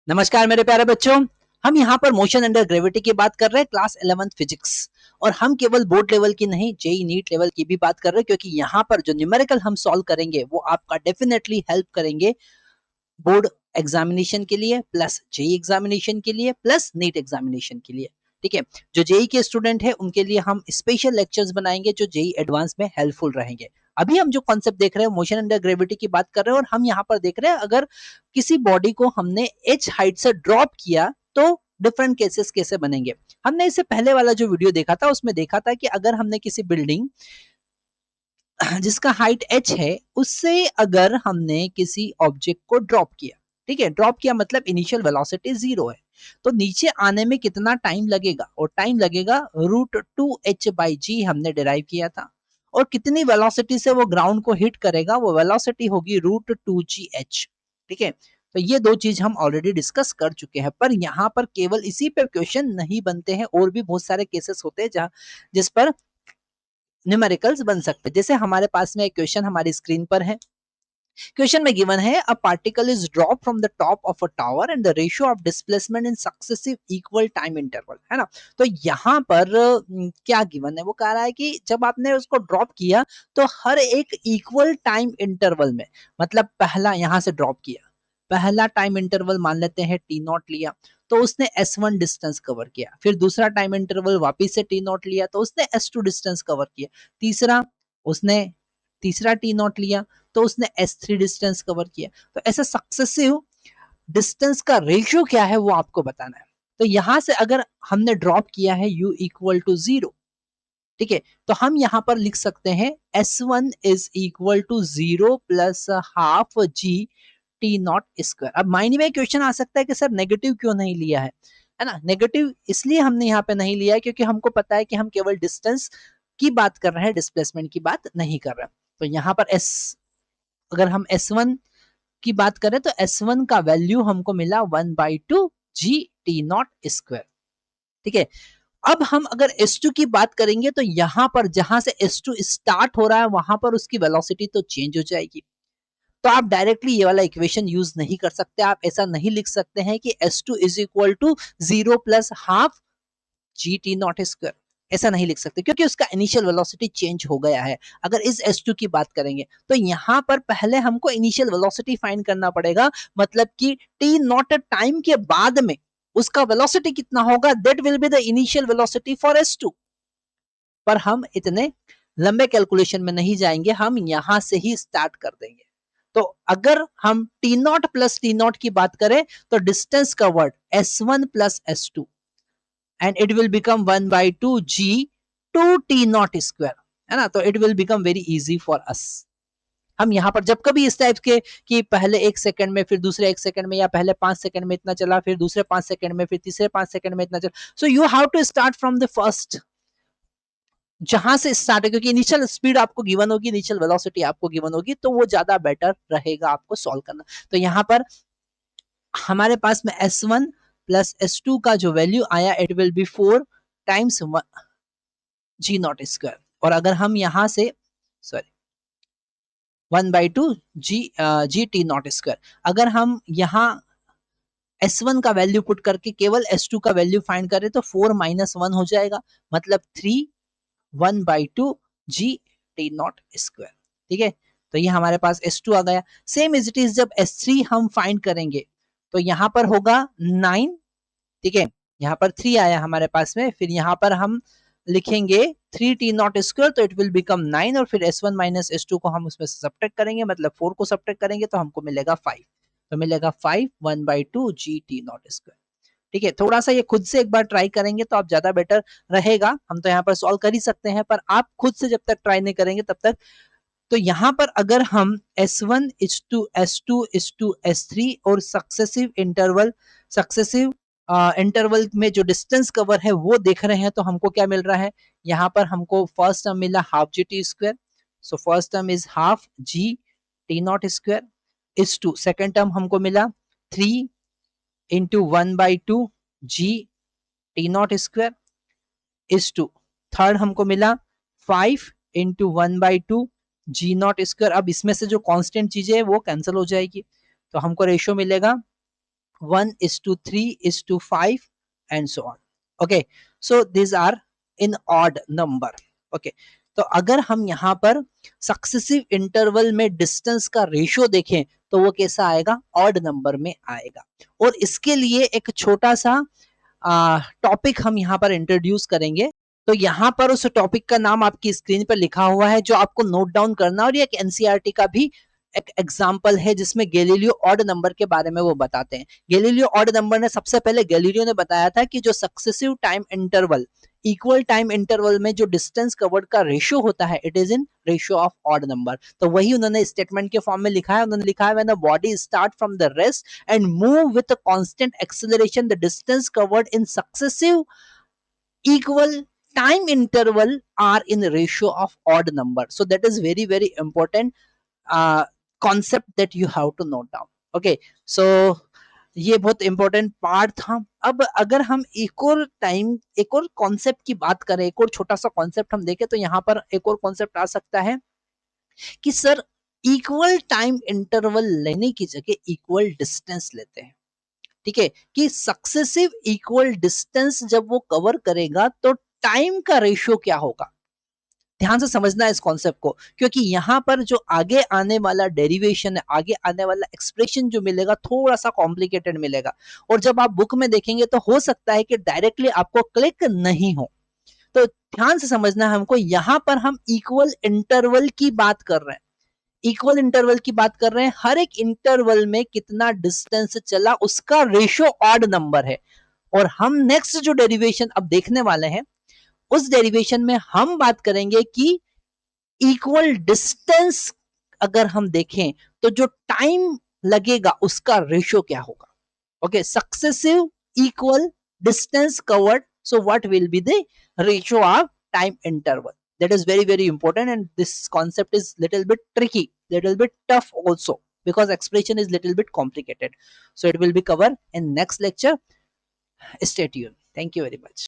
नमस्कार मेरे प्यारे बच्चों। हम यहाँ पर मोशन अंडर ग्रेविटी की बात कर रहे हैं, क्लास 11th फिजिक्स। और हम केवल बोर्ड लेवल की नहीं, जेई नीट लेवल की भी बात कर रहे हैं, क्योंकि यहाँ पर जो न्यूमेरिकल हम सॉल्व करेंगे वो आपका डेफिनेटली हेल्प करेंगे बोर्ड एग्जामिनेशन के लिए, प्लस जेई एग्जामिनेशन के लिए, प्लस नीट एग्जामिनेशन के लिए। ठीक है, जो जेई के स्टूडेंट है उनके लिए हम स्पेशल लेक्चर्स बनाएंगे जो जेई एडवांस में हेल्पफुल रहेंगे। अभी हम जो कॉन्सेप्ट देख रहे हैं मोशन अंडर ग्रेविटी की बात कर रहे हैं, और हम यहाँ पर देख रहे हैं अगर किसी बॉडी को हमने h हाइट से ड्रॉप किया तो डिफरेंट केसेस कैसे बनेंगे। हमने इससे पहले वाला जो वीडियो देखा था उसमें देखा था कि अगर हमने किसी बिल्डिंग जिसका हाइट h है उससे अगर हमने किसी ऑब्जेक्ट को ड्रॉप किया, ठीक है, ड्रॉप किया मतलब इनिशियल वेलोसिटी 0 है, तो नीचे आने में कितना टाइम लगेगा, और टाइम लगेगा √2h/g हमने डिराइव किया था। और कितनी वेलोसिटी से वो ग्राउंड को हिट करेगा, वो वेलोसिटी होगी √2gh। ठीक है, तो ये दो चीज हम ऑलरेडी डिस्कस कर चुके हैं, पर यहाँ पर केवल इसी पे क्वेश्चन नहीं बनते हैं, और भी बहुत सारे केसेस होते हैं जहाँ जिस पर न्यूमेरिकल्स बन सकते हैं। जैसे हमारे पास में एक क्वेश्चन हमारी स्क्रीन पर है। क्वेश्चन में गिवन है a particle is drop from the top of a tower and the ratio of displacement in successive equal time interval, है ना। तो यहाँ पर क्या गिवन है, वो कह रहा है कि जब आपने उसको ड्रॉप किया तो हर एक इक्वल टाइम इंटरवल में, मतलब पहला यहाँ से ड्रॉप किया, पहला टाइम इंटरवल मान लेते हैं टी नॉट लिया, तो उसने S1 डिस्टेंस कवर किया। फिर दूसरा टाइम इंटरवल वापिस से टी नॉट लिया तो उसने S2 डिस्टेंस कवर किया। तीसरा उसने तीसरा टी नॉट लिया तो उसने S3 डिस्टेंस कवर किया। तो ऐसा सक्सेसिव डिस्टेंस का रेशियो क्या है वो आपको बताना है। तो यहां से अगर हमने ड्रॉप किया है u इक्वल टू 0, ठीक है, तो हम यहां पर लिख सकते हैं S1 is equal to 0 plus half g t naught square. अब माइंड में क्वेश्चन आ सकता है कि सर नेगेटिव क्यों नहीं लिया है ना। नेगेटिव इसलिए हमने यहाँ पे नहीं लिया है क्योंकि हमको पता है कि हम केवल डिस्टेंस की बात कर रहे हैं, डिस्प्लेसमेंट की बात नहीं कर रहे हैं। तो यहाँ पर अगर हम S1 की बात करें तो S1 का वैल्यू हमको मिला 1/2 जी टी नॉट स्क्वायर। ठीक है, अब हम अगर S2 की बात करेंगे तो यहां पर जहां से S2 स्टार्ट हो रहा है वहां पर उसकी वेलोसिटी तो चेंज हो जाएगी। तो आप डायरेक्टली ये वाला इक्वेशन यूज नहीं कर सकते। आप ऐसा नहीं लिख सकते हैं कि S2 is equal to 0 plus half g t naught square, ऐसा नहीं लिख सकते क्योंकि उसका इनिशियल वेलोसिटी चेंज हो गया है। अगर इस S2 की बात करेंगे तो यहाँ पर पहले हमको इनिशियल वेलोसिटी फाइंड करना पड़ेगा, मतलब कि टी नॉट टाइम के बाद में उसका वेलोसिटी कितना होगा, that will be the initial velocity for S2। पर हम इतने लंबे कैलकुलेशन में नहीं जाएंगे, हम यहां से ही स्टार्ट कर देंगे। तो अगर हम T not plus T not की बात करें तो distance covered S1 plus S2 and it will become 1/2 g 2 t naught square, है ना। तो it will become very easy for us। हम यहाँ पर जब कभी इस टाइप के कि पहले 1 सेकंड में, फिर दूसरे 1 सेकंड में, या पहले 5 सेकंड में इतना चला, फिर दूसरे 5 सेकंड में, फिर तीसरे 5 सेकंड में इतना चला, so you have to start from the first, जहां से स्टार्ट है, क्योंकि इनिशियल स्पीड आपको गिवन होगी, इनिशियल वेलोसिटी आपको गिवन होगी, तो वो ज्यादा बेटर रहेगा आपको सॉल्व करना। तो यहाँ पर हमारे पास में S1 प्लस S2 का जो वैल्यू आया it will be 4 times g naught square. और अगर हम यहां से sorry 1/2 g t naught square, अगर हम यहाँ S1 का वैल्यू पुट करके केवल S2 का वैल्यू फाइंड करें तो 4 माइनस 1 हो जाएगा, मतलब 3 1/2 जी टी नॉट स्क्वायर। ठीक है, तो ये हमारे पास S2 आ गया। सेम इज इट इज जब S3 हम फाइंड करेंगे तो यहाँ पर होगा 9। ठीक है, यहाँ पर 3 आया हमारे पास में, फिर यहाँ पर हम लिखेंगे 3 टी नॉट स्क्वायर, तो इट विल बिकम 9, और फिर S1 माइनस S2 को हम उसमें से सब्ट्रैक्ट करेंगे, मतलब 4 को सब्ट्रैक्ट करेंगे तो हमको मिलेगा 5। तो मिलेगा 5 1/2 जी टी नॉट स्क्वायर। ठीक है, थोड़ा सा ये खुद से एक बार ट्राई करेंगे तो आप ज्यादा बेटर रहेगा। हम तो यहाँ पर सॉल्व कर ही सकते हैं, पर आप खुद से जब तक ट्राई नहीं करेंगे तब तक। तो यहाँ पर अगर हम S1 is to S2 is to S3 और सक्सेसिव इंटरवल में जो डिस्टेंस कवर है वो देख रहे हैं, तो हमको क्या मिल रहा है, यहाँ पर हमको फर्स्ट टर्म मिला half g t square, so first term is half g t naught square is to second term हमको मिला 3 into 1/2 g t naught square is to third हमको मिला 5 इंटू 1/2 जी नॉट स्क्वायर। अब इसमें से जो कांस्टेंट चीजें है वो कैंसिल हो जाएगी, तो हमको रेशियो मिलेगा 1:3:5 and so on. Okay, so these are in odd number. Okay, तो अगर हम यहाँ पर सक्सेसिव इंटरवल में डिस्टेंस का रेशियो देखें तो वो कैसा आएगा, ऑड नंबर में आएगा। और इसके लिए एक छोटा सा टॉपिक हम यहाँ पर इंट्रोड्यूस करेंगे। तो यहाँ पर उस टॉपिक का नाम आपकी स्क्रीन पर लिखा हुआ है जो आपको नोट डाउन करना, और ये एक एनसीईआरटी का भी एक एग्जाम्पल है जिसमें गैलीलियो ऑड नंबर के बारे में वो बताते हैं। गैलीलियो ऑड नंबर ने सबसे पहले गैलीलियो ने बताया था कि जो successive time interval, equal time interval में जो डिस्टेंस कवर्ड का रेशियो होता है, it is in ratio of odd number. तो वही उन्होंने स्टेटमेंट के फॉर्म में लिखा है। उन्होंने लिखा है when the body start from the rest and move with a constant acceleration, the distance covered in successive equal time interval are in ratio of odd number. So that is very very important concept that you have to note down. Okay, so ये बहुत important part था। अब अगर हम एक और time, एक और कॉन्सेप्ट की बात करें, एक और छोटा सा कॉन्सेप्ट हम देखें, तो यहाँ पर एक और कॉन्सेप्ट आ सकता है कि सर इक्वल टाइम इंटरवल लेने की जगह इक्वल डिस्टेंस लेते हैं। ठीक है, कि सक्सेसिव इक्वल डिस्टेंस जब वो कवर करेगा तो टाइम का रेशियो क्या होगा। ध्यान से समझना है इस कॉन्सेप्ट को, क्योंकि यहां पर जो आगे आने वाला डेरिवेशन है, आगे आने वाला एक्सप्रेशन जो मिलेगा थोड़ा सा कॉम्प्लिकेटेड मिलेगा, और जब आप बुक में देखेंगे तो हो सकता है कि डायरेक्टली आपको क्लिक नहीं हो। तो ध्यान से समझना है हमको, यहां पर हम इक्वल इंटरवल की बात कर रहे हैं, इक्वल इंटरवल की बात कर रहे हैं। हर एक इंटरवल में कितना डिस्टेंस चला उसका रेशियो ऑड नंबर है। और हम नेक्स्ट जो डेरिवेशन अब देखने वाले हैं, उस डेरिवेशन में हम बात करेंगे कि इक्वल डिस्टेंस अगर हम देखें तो जो टाइम लगेगा उसका रेशियो क्या होगा। Okay, successive equal distance covered, so what will be the ratio of time interval? That is very very important, and this concept is little bit tricky, little bit tough also, because expression is little bit complicated. So it will be covered in next lecture. Stay tuned. Thank you very much.